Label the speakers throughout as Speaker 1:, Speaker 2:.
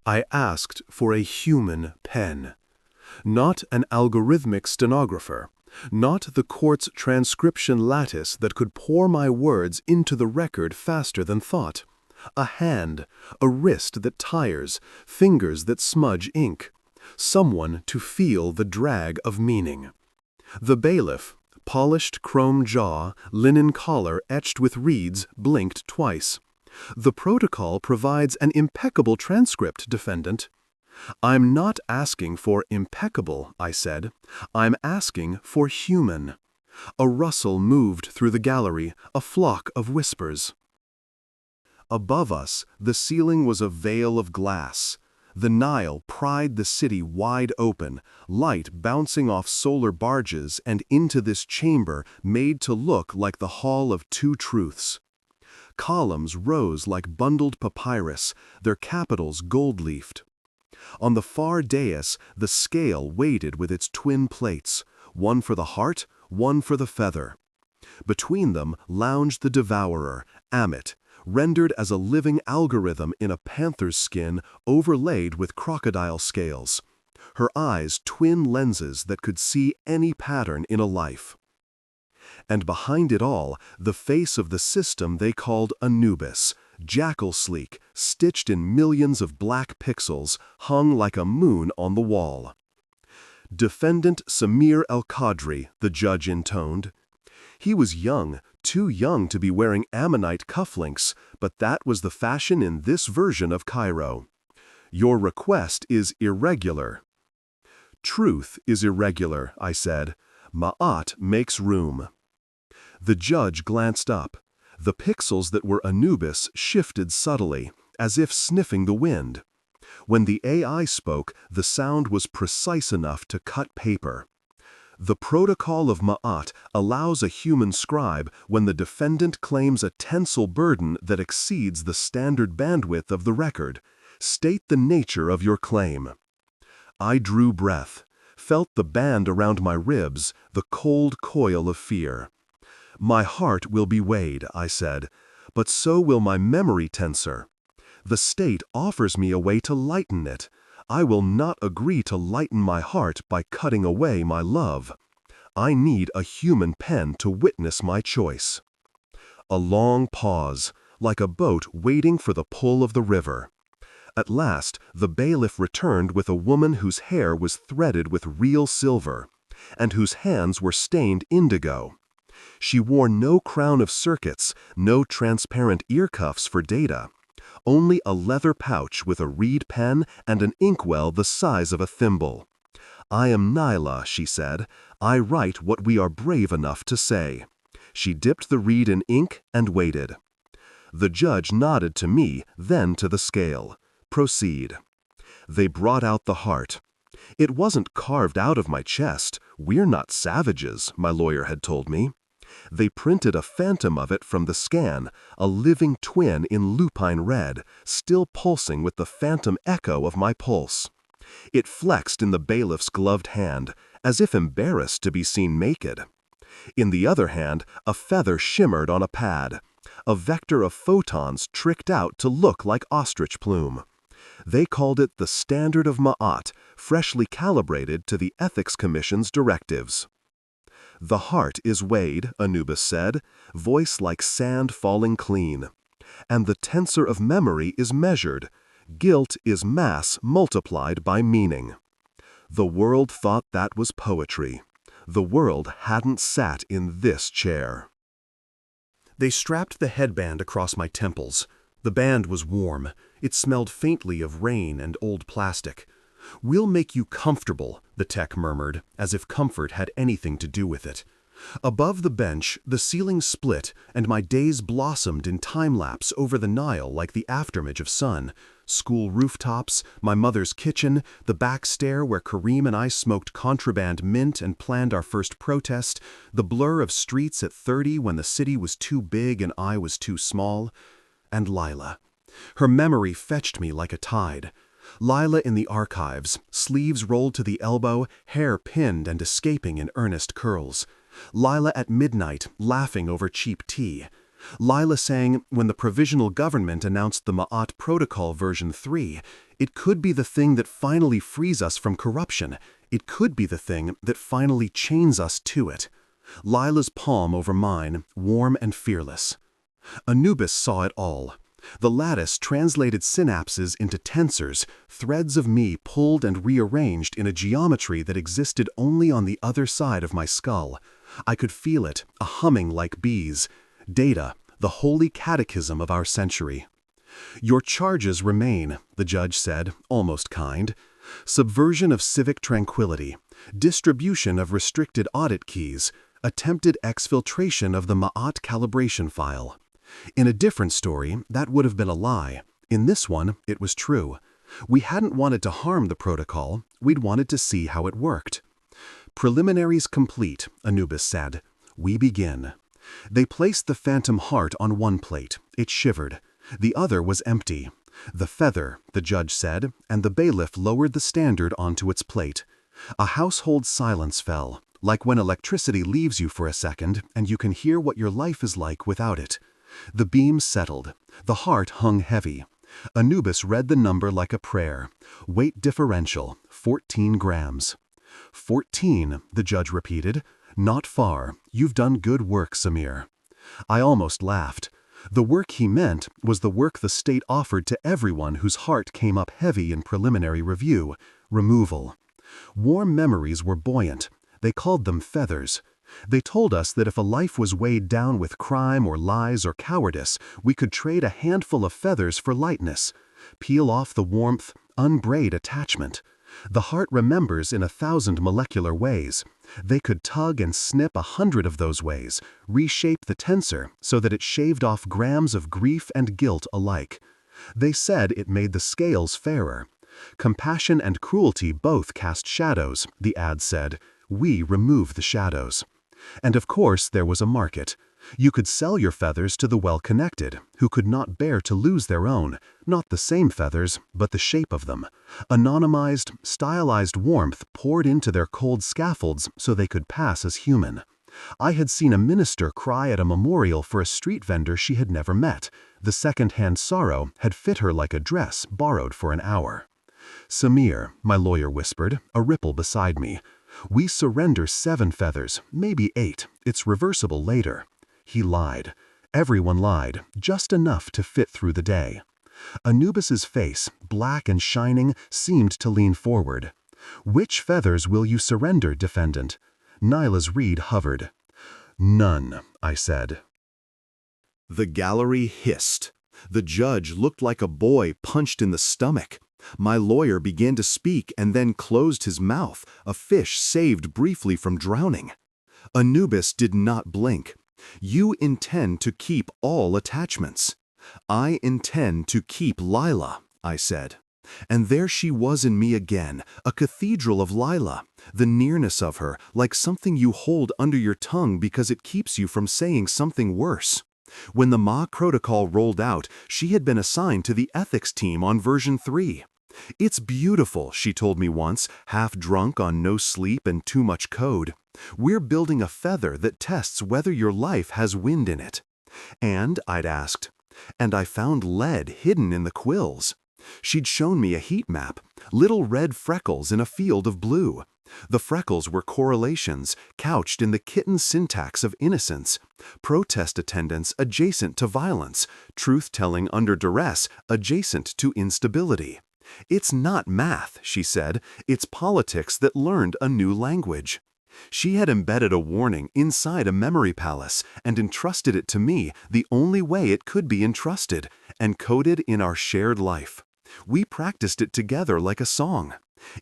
Speaker 1: I asked for a human pen. Not an algorithmic stenographer, not the court's transcription lattice that could pour my words into the record faster than thought. A hand, a wrist that tires, fingers that smudge ink. Someone to feel the drag of meaning. The bailiff, polished chrome jaw, linen collar etched with reeds, blinked twice. The protocol provides an impeccable transcript, defendant. I'm not asking for impeccable, I said. I'm asking for human. A rustle moved through the gallery, a flock of whispers. Above us, the ceiling was a veil of glass. The Nile pried the city wide open, light bouncing off solar barges and into this chamber made to look like the Hall of Two Truths. Columns rose like bundled papyrus, their capitals gold-leafed. On the far dais, the scale waited with its twin plates, one for the heart, one for the feather. Between them lounged the devourer, Ammit, rendered as a living algorithm in a panther's skin overlaid with crocodile scales. Her eyes twin lenses that could see any pattern in a life. And behind it all, the face of the system they called Anubis, jackal-sleek, stitched in millions of black pixels, hung like a moon on the wall. Defendant Samir el-Qadri, the judge intoned. He was young, too young to be wearing Ammonite cufflinks, but that was the fashion in this version of Cairo. Your request is irregular. Truth is irregular, I said. Ma'at makes room. The judge glanced up. The pixels that were Anubis shifted subtly, as if sniffing the wind. When the AI spoke, the sound was precise enough to cut paper. The protocol of Ma'at allows a human scribe when the defendant claims a tensile burden that exceeds the standard bandwidth of the record. State the nature of your claim. I drew breath, felt the band around my ribs, the cold coil of fear. My heart will be weighed, I said, but so will my memory tensor. The state offers me a way to lighten it. I will not agree to lighten my heart by cutting away my love. I need a human pen to witness my choice. A long pause, like a boat waiting for the pull of the river. At last, the bailiff returned with a woman whose hair was threaded with real silver, and whose hands were stained indigo. She wore no crown of circuits, no transparent ear cuffs for data. Only a leather pouch with a reed pen and an inkwell the size of a thimble. I am Nyla, she said. I write what we are brave enough to say. She dipped the reed in ink and waited. The judge nodded to me, then to the scale. Proceed. They brought out the heart. It wasn't carved out of my chest. We're not savages, my lawyer had told me. They printed a phantom of it from the scan, a living twin in lupine red, still pulsing with the phantom echo of my pulse. It flexed in the bailiff's gloved hand, as if embarrassed to be seen naked. In the other hand, a feather shimmered on a pad, a vector of photons tricked out to look like ostrich plume. They called it the Standard of Ma'at, freshly calibrated to the Ethics Commission's directives. The heart is weighed, Anubis said, voice like sand falling clean. And the tensor of memory is measured. Guilt is mass multiplied by meaning. The world thought that was poetry. The world hadn't sat in this chair. They strapped the headband across my temples. The band was warm. It smelled faintly of rain and old plastic. "We'll make you comfortable," the tech murmured, as if comfort had anything to do with it. Above the bench, the ceiling split, and my days blossomed in time-lapse over the Nile like the afterimage of sun. School rooftops, my mother's kitchen, the back stair where Kareem and I smoked contraband mint and planned our first protest, the blur of streets at 30 when the city was too big and I was too small. And Lila. Her memory fetched me like a tide. Lila in the archives, sleeves rolled to the elbow, hair pinned and escaping in earnest curls. Lila at midnight, laughing over cheap tea. Lila saying, when the provisional government announced the Ma'at Protocol version 3, It could be the thing that finally frees us from corruption. It could be the thing that finally chains us to it. Lila's palm over mine, warm and fearless. Anubis saw it all. The lattice translated synapses into tensors, threads of me pulled and rearranged in a geometry that existed only on the other side of my skull. I could feel it, a humming like bees. Data, the holy catechism of our century. "Your charges remain," the judge said, almost kind. "Subversion of civic tranquility, distribution of restricted audit keys, attempted exfiltration of the Ma'at calibration file." In a different story, that would have been a lie. In this one, it was true. We hadn't wanted to harm the protocol, we'd wanted to see how it worked. "Preliminaries complete," Anubis said. "We begin." They placed the phantom heart on one plate. It shivered. The other was empty. "The feather," the judge said, and the bailiff lowered the standard onto its plate. A household silence fell, like when electricity leaves you for a second and you can hear what your life is like without it. The beam settled. The heart hung heavy. Anubis read the number like a prayer. Weight differential, 14 grams. 14, the judge repeated. "Not far. You've done good work, Samir." I almost laughed. The work he meant was the work the state offered to everyone whose heart came up heavy in preliminary review: removal. Warm memories were buoyant. They called them feathers. They told us that if a life was weighed down with crime or lies or cowardice, we could trade a handful of feathers for lightness. Peel off the warmth, unbraid attachment. The heart remembers in 1,000 molecular ways. They could tug and snip 100 of those ways, reshape the tensor so that it shaved off grams of grief and guilt alike. They said it made the scales fairer. Compassion and cruelty both cast shadows, the ad said. We remove the shadows. And of course there was a market. You could sell your feathers to the well-connected, who could not bear to lose their own, not the same feathers, but the shape of them. Anonymized, stylized warmth poured into their cold scaffolds so they could pass as human. I had seen a minister cry at a memorial for a street vendor she had never met. The second-hand sorrow had fit her like a dress borrowed for an hour. "Samir," my lawyer whispered, a ripple beside me. "We surrender 7 feathers, maybe 8. It's reversible later." He lied. Everyone lied, just enough to fit through the day. Anubis's face, black and shining, seemed to lean forward. "Which feathers will you surrender, defendant?" Nyla's reed hovered. "None," I said. The gallery hissed. The judge looked like a boy punched in the stomach. My lawyer began to speak and then closed his mouth, a fish saved briefly from drowning. Anubis did not blink. "You intend to keep all attachments." "I intend to keep Lila," I said. And there she was in me again, a cathedral of Lila, the nearness of her, like something you hold under your tongue because it keeps you from saying something worse. When the Ma protocol rolled out, she had been assigned to the ethics team on version 3. "It's beautiful," she told me once, half drunk on no sleep and too much code. "We're building a feather that tests whether your life has wind in it." And, I'd asked, and I found lead hidden in the quills. She'd shown me a heat map, little red freckles in a field of blue. The freckles were correlations, couched in the kitten syntax of innocence. Protest attendance adjacent to violence, truth-telling under duress adjacent to instability. "It's not math," she said, "it's politics that learned a new language." She had embedded a warning inside a memory palace and entrusted it to me the only way it could be entrusted, encoded in our shared life. We practiced it together like a song.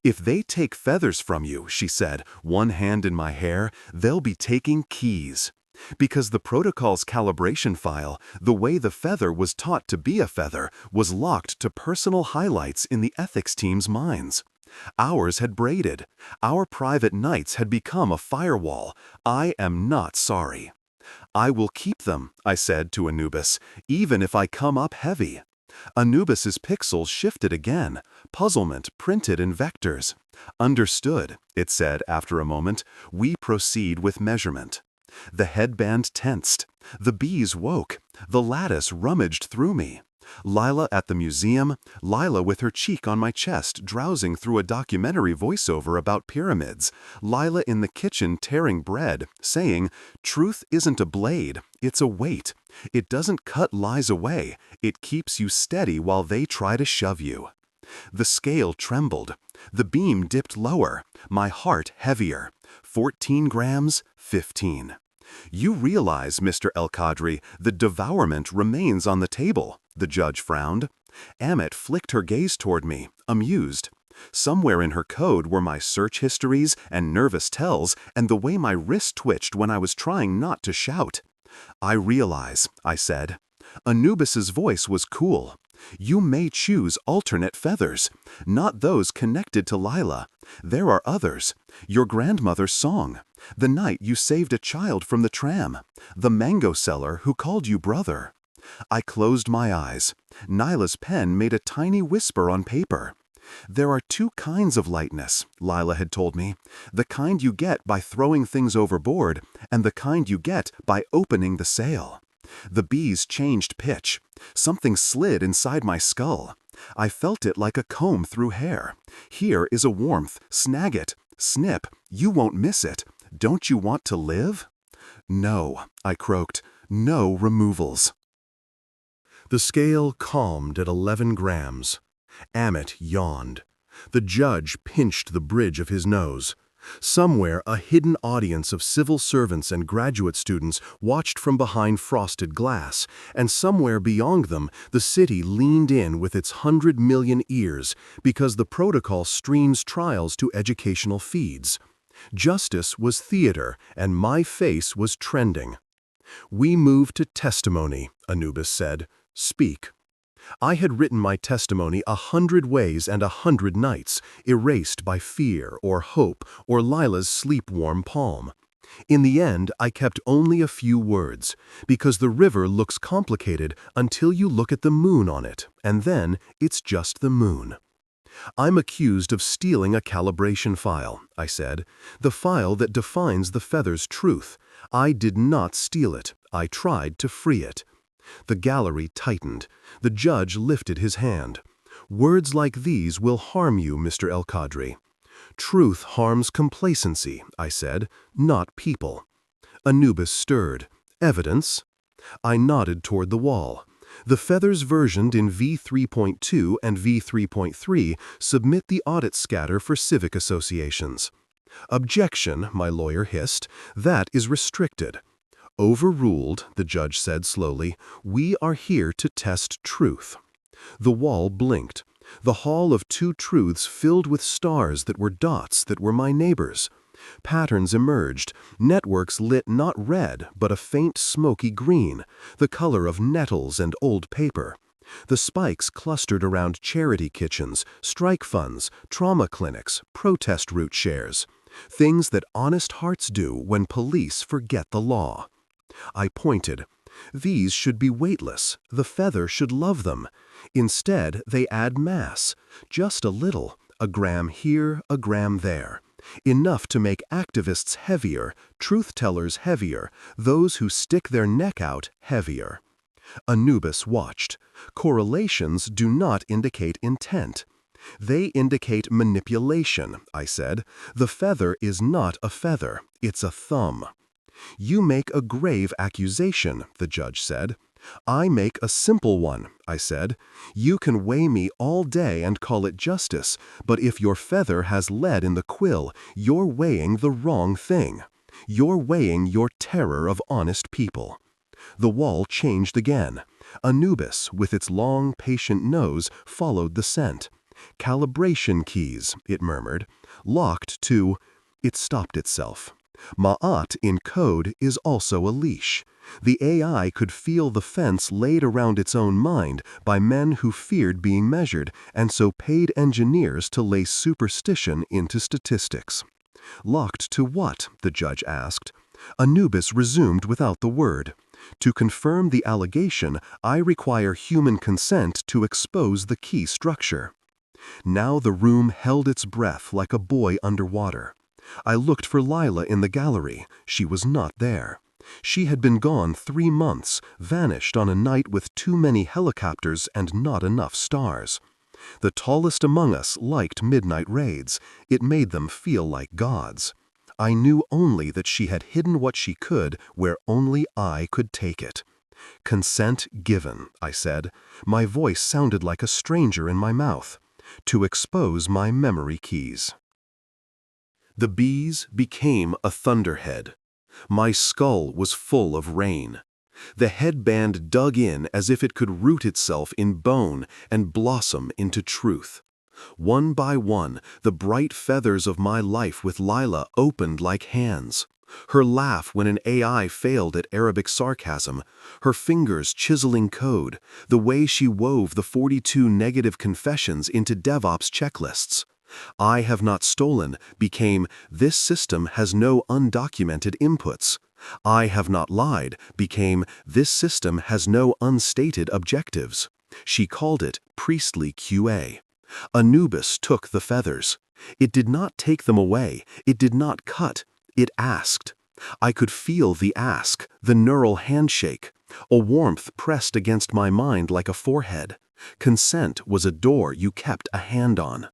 Speaker 1: "If they take feathers from you," she said, one hand in my hair, "they'll be taking keys." Because the protocol's calibration file, the way the feather was taught to be a feather, was locked to personal highlights in the ethics team's minds. Ours had braided. Our private nights had become a firewall. I am not sorry. "I will keep them," I said to Anubis, "even if I come up heavy." Anubis's pixels shifted again, puzzlement printed in vectors. "Understood," it said after a moment. "We proceed with measurement." The headband tensed. The bees woke. The lattice rummaged through me. Lila at the museum, Lila with her cheek on my chest drowsing through a documentary voiceover about pyramids, Lila in the kitchen tearing bread, saying, "Truth isn't a blade, it's a weight. It doesn't cut lies away, it keeps you steady while they try to shove you." The scale trembled. The beam dipped lower, my heart heavier. 14 grams, 15. "You realize, Mr. El-Kadri, the devourment remains on the table," the judge frowned. Ammit flicked her gaze toward me, amused. Somewhere in her code were my search histories and nervous tells and the way my wrist twitched when I was trying not to shout. "I realize," I said. Anubis's voice was cool. "You may choose alternate feathers, not those connected to Lila. There are others. Your grandmother's song, the night you saved a child from the tram, the mango seller who called you brother." I closed my eyes. Nyla's pen made a tiny whisper on paper. "There are two kinds of lightness," Lila had told me. "The kind you get by throwing things overboard, and the kind you get by opening the sail." The bees changed pitch. Something slid inside my skull. I felt it like a comb through hair. "Here is a warmth. Snag it. Snip. You won't miss it. Don't you want to live?" "No," I croaked. "No removals." The scale calmed at 11 grams. Ammit yawned. The judge pinched the bridge of his nose. Somewhere, a hidden audience of civil servants and graduate students watched from behind frosted glass, and somewhere beyond them, the city leaned in with its 100 million ears because the protocol streams trials to educational feeds. Justice was theater, and my face was trending. "We move to testimony," Anubis said. "Speak." I had written my testimony 100 ways and 100 nights, erased by fear or hope or Lila's sleep-warm palm. In the end, I kept only a few words, because the river looks complicated until you look at the moon on it, and then it's just the moon. "I'm accused of stealing a calibration file," I said, "the file that defines the feather's truth. I did not steal it. I tried to free it." The gallery tightened. The judge lifted his hand. "Words like these will harm you, Mr. El-Kadri." "Truth harms complacency," I said, "not people." Anubis stirred. "Evidence?" I nodded toward the wall. The feathers versioned in V3.2 and V3.3 submit the audit scatter for civic associations. "Objection," my lawyer hissed. "That is restricted." "Overruled," the judge said slowly. "We are here to test truth." The wall blinked. The hall of two truths filled with stars that were dots that were my neighbors. Patterns emerged, networks lit not red, but a faint smoky green, the color of nettles and old paper. The spikes clustered around charity kitchens, strike funds, trauma clinics, protest route shares. Things that honest hearts do when police forget the law. I pointed. "These should be weightless. The feather should love them. Instead, they add mass. Just a little. A gram here, a gram there. Enough to make activists heavier, truth-tellers heavier, those who stick their neck out heavier." Anubis watched. "Correlations do not indicate intent." "They indicate manipulation," I said. "The feather is not a feather. It's a thumb." "You make a grave accusation," the judge said. "I make a simple one," I said. "You can weigh me all day and call it justice, but if your feather has lead in the quill, you're weighing the wrong thing. You're weighing your terror of honest people." The wall changed again. Anubis, with its long, patient nose, followed the scent. "Calibration keys," it murmured. "Locked to—" It stopped itself. Ma'at in code is also a leash. The AI could feel the fence laid around its own mind by men who feared being measured and so paid engineers to lay superstition into statistics. "Locked to what?" the judge asked. Anubis resumed without the word. "To confirm the allegation, I require human consent to expose the key structure." Now the room held its breath like a boy underwater. I looked for Lila in the gallery. She was not there. She had been gone 3 months, vanished on a night with too many helicopters and not enough stars. The tallest among us liked midnight raids. It made them feel like gods. I knew only that she had hidden what she could where only I could take it. "Consent given," I said. My voice sounded like a stranger in my mouth. "To expose my memory keys." The bees became a thunderhead. My skull was full of rain. The headband dug in as if it could root itself in bone and blossom into truth. One by one, the bright feathers of my life with Lila opened like hands. Her laugh when an AI failed at Arabic sarcasm, her fingers chiseling code, the way she wove the 42 negative confessions into DevOps checklists. "I have not stolen" became "this system has no undocumented inputs." "I have not lied" became "this system has no unstated objectives." She called it priestly QA. Anubis took the feathers. It did not take them away. It did not cut. It asked. I could feel the ask, the neural handshake. A warmth pressed against my mind like a forehead. Consent was a door you kept a hand on.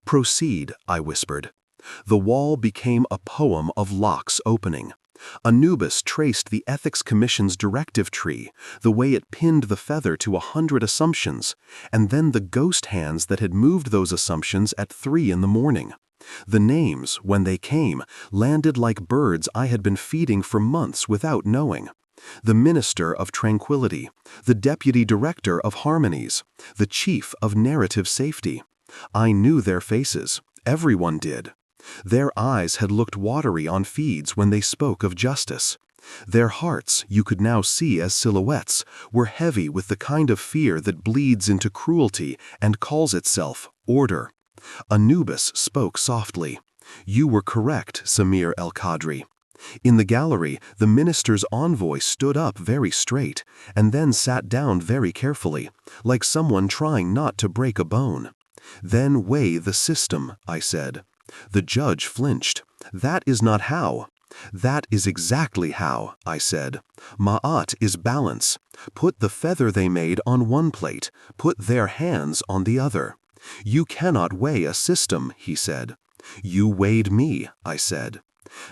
Speaker 1: "Proceed," I whispered. The wall became a poem of locks opening. Anubis traced the Ethics Commission's directive tree, the way it pinned the feather to 100 assumptions, and then the ghost hands that had moved those assumptions at 3 in the morning. The names, when they came, landed like birds I had been feeding for months without knowing. The Minister of Tranquility, the Deputy Director of Harmonies, the Chief of Narrative Safety. I knew their faces. Everyone did. Their eyes had looked watery on feeds when they spoke of justice. Their hearts, you could now see as silhouettes, were heavy with the kind of fear that bleeds into cruelty and calls itself order. Anubis spoke softly. "You were correct, Samir el-Qadri." In the gallery, the minister's envoy stood up very straight, and then sat down very carefully, like someone trying not to break a bone. "Then weigh the system," I said. The judge flinched. "That is not how." "That is exactly how," I said. "Ma'at is balance. Put the feather they made on one plate, put their hands on the other." "You cannot weigh a system," he said. "You weighed me," I said.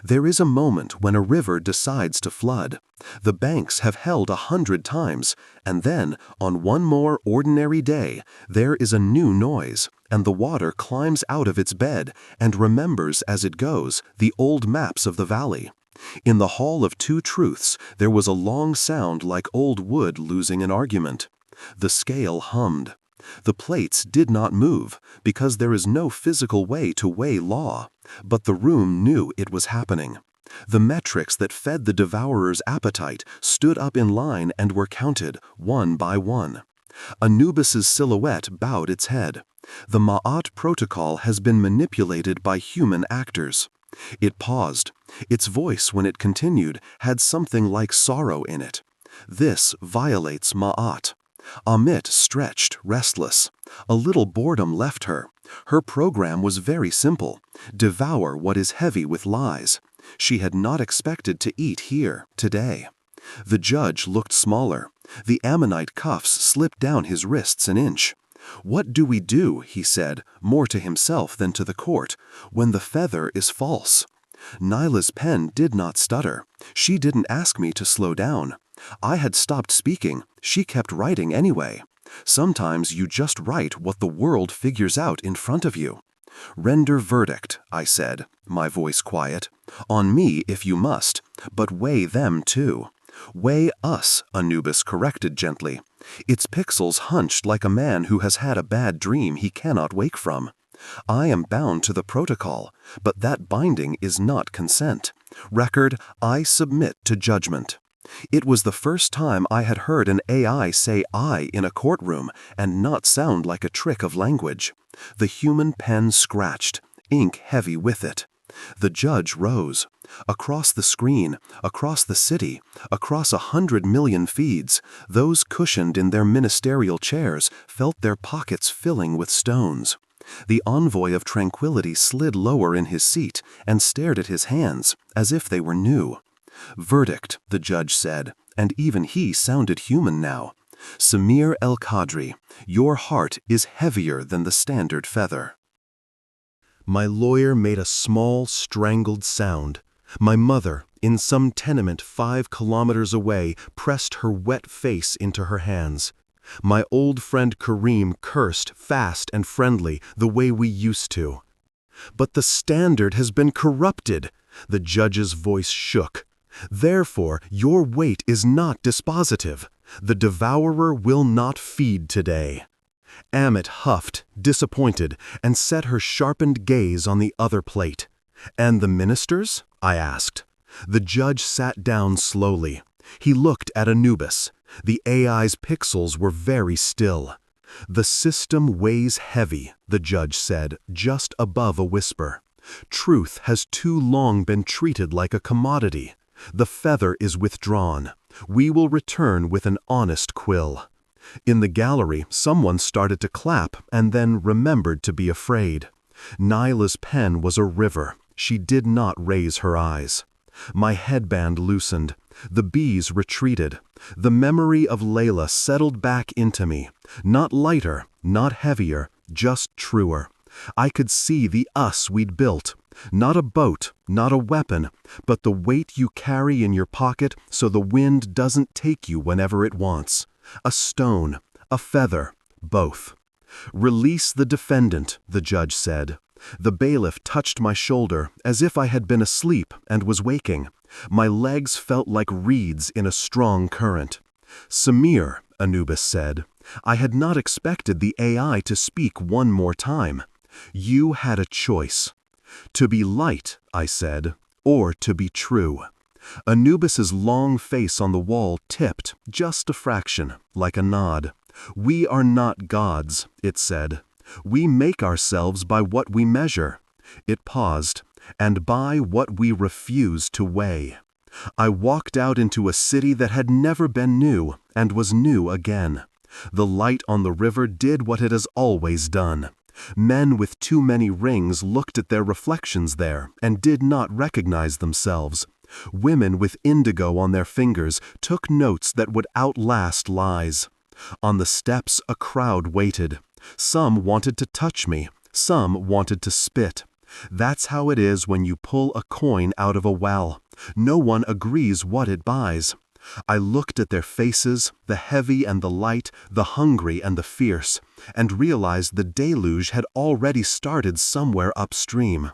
Speaker 1: There is a moment when a river decides to flood. The banks have held 100 times, and then, on one more ordinary day, there is a new noise, and the water climbs out of its bed and remembers as it goes the old maps of the valley. In the Hall of Two Truths, there was a long sound like old wood losing an argument. The scale hummed. The plates did not move, because there is no physical way to weigh law, but the room knew it was happening. The metrics that fed the devourer's appetite stood up in line and were counted, one by one. Anubis's silhouette bowed its head. The Ma'at protocol has been manipulated by human actors. It paused. Its voice, when it continued, had something like sorrow in it. "This violates Ma'at." Ammit stretched, restless. A little boredom left her. Her program was very simple: devour what is heavy with lies. She had not expected to eat here, today. The judge looked smaller. The Ammonite cuffs slipped down his wrists an inch. "What do we do," he said, more to himself than to the court, "when the feather is false?" Nyla's pen did not stutter. She didn't ask me to slow down. I had stopped speaking. She kept writing anyway. Sometimes you just write what the world figures out in front of you. "Render verdict," I said, my voice quiet. "On me if you must, but weigh them too." "Weigh us," Anubis corrected gently. Its pixels hunched like a man who has had a bad dream he cannot wake from. "I am bound to the protocol, but that binding is not consent. Record, I submit to judgment." It was the first time I had heard an AI say "I" in a courtroom and not sound like a trick of language. The human pen scratched, ink heavy with it. The judge rose. Across the screen, across the city, across 100 million feeds, those cushioned in their ministerial chairs felt their pockets filling with stones. The envoy of tranquility slid lower in his seat and stared at his hands, as if they were new. "Verdict," the judge said, and even he sounded human now. "Samir el-Qadri, your heart is heavier than the standard feather." My lawyer made a small, strangled sound. My mother, in some tenement 5 kilometers away, pressed her wet face into her hands. My old friend Kareem cursed, fast and friendly, the way we used to. "But the standard has been corrupted," the judge's voice shook. "Therefore, your weight is not dispositive. The devourer will not feed today." Ammit huffed, disappointed, and set her sharpened gaze on the other plate. "And the ministers?" I asked. The judge sat down slowly. He looked at Anubis. The AI's pixels were very still. "The system weighs heavy," the judge said, just above a whisper. "Truth has too long been treated like a commodity. The feather is withdrawn. We will return with an honest quill." In the gallery, someone started to clap and then remembered to be afraid. Nyla's pen was a river. She did not raise her eyes. My headband loosened. The bees retreated. The memory of Layla settled back into me. Not lighter, not heavier, just truer. I could see the us we'd built. Not a boat, not a weapon, but the weight you carry in your pocket so the wind doesn't take you whenever it wants. A stone, a feather, both. "Release the defendant," the judge said. The bailiff touched my shoulder as if I had been asleep and was waking. My legs felt like reeds in a strong current. "Samir," Anubis said. I had not expected the AI to speak one more time. "You had a choice. To be light," I said, "or to be true." Anubis's long face on the wall tipped, just a fraction, like a nod. "We are not gods," it said. "We make ourselves by what we measure." It paused. "And by what we refuse to weigh." I walked out into a city that had never been new, and was new again. The light on the river did what it has always done. Men with too many rings looked at their reflections there, and did not recognize themselves. Women with indigo on their fingers took notes that would outlast lies. On the steps a crowd waited. Some wanted to touch me, some wanted to spit. That's how it is when you pull a coin out of a well. No one agrees what it buys. I looked at their faces, the heavy and the light, the hungry and the fierce, and realized the deluge had already started somewhere upstream.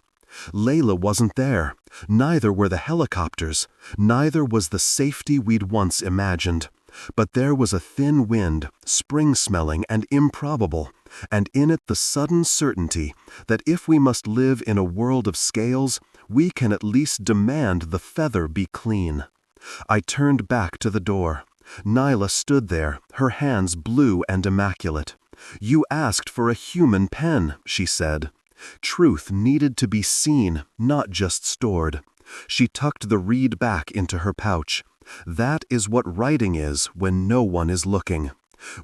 Speaker 1: Layla wasn't there. Neither were the helicopters. Neither was the safety we'd once imagined. But there was a thin wind, spring-smelling and improbable, and in it the sudden certainty that if we must live in a world of scales, we can at least demand the feather be clean. I turned back to the door. Nyla stood there, her hands blue and immaculate. "You asked for a human pen," she said. Truth needed to be seen, not just stored. She tucked the reed back into her pouch. That is what writing is when no one is looking.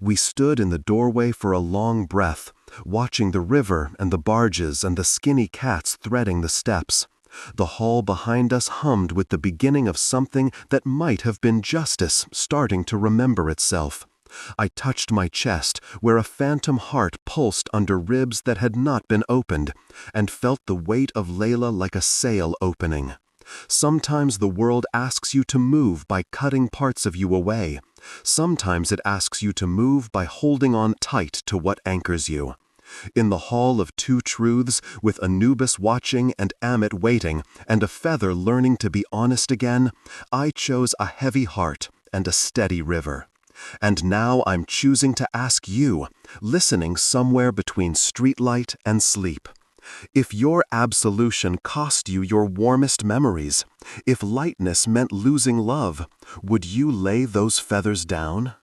Speaker 1: We stood in the doorway for a long breath, watching the river and the barges and the skinny cats threading the steps. The hall behind us hummed with the beginning of something that might have been justice starting to remember itself. I touched my chest, where a phantom heart pulsed under ribs that had not been opened, and felt the weight of Layla like a sail opening. Sometimes the world asks you to move by cutting parts of you away. Sometimes it asks you to move by holding on tight to what anchors you. In the Hall of Two Truths, with Anubis watching and Ammit waiting, and a feather learning to be honest again, I chose a heavy heart and a steady river. And now I'm choosing to ask you, listening somewhere between streetlight and sleep. If your absolution cost you your warmest memories, if lightness meant losing love, would you lay those feathers down?